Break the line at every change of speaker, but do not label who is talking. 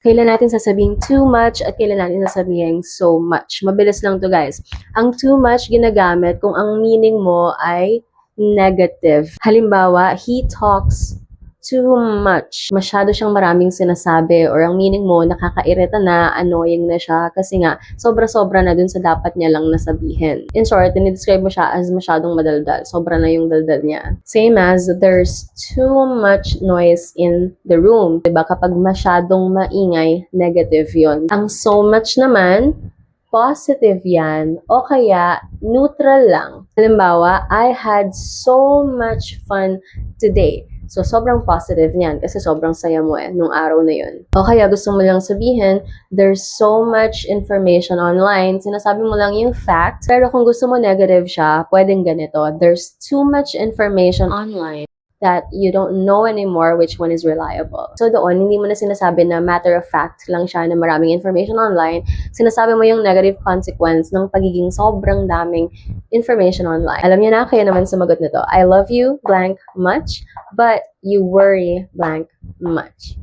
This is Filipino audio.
Kailan natin sasabihin too much at kailan natin sasabihin so much. Mabilis lang to guys. Ang too much ginagamit kung ang meaning mo ay negative. Halimbawa, he talks too much. Masyado siyang maraming sinasabi or ang meaning mo nakakairita na, annoying na siya kasi nga sobra-sobra na dun sa dapat niya lang nasabihin. In short, dinidescribe mo siya as masyadong madaldal. Sobra na yung daldal niya. Same as there's too much noise in the room. Diba? Kapag masyadong maingay, negative yon. Ang so much naman, positive yan o kaya neutral lang. Halimbawa, I had so much fun today. So, sobrang positive niyan kasi sobrang saya mo nung araw na yun. O kaya gusto mo lang sabihin, there's so much information online. Sinasabi mo lang yung fact. Pero kung gusto mo negative siya, pwedeng ganito. There's too much information online that you don't know anymore which one is reliable. So doon, hindi mo na sinasabi na matter of fact lang siya na maraming information online. Sinasabi mo yung negative consequence ng pagiging sobrang daming information online. Alam niyo na, kaya naman sumagot nito. I love you, blank, much, but you worry, blank, much.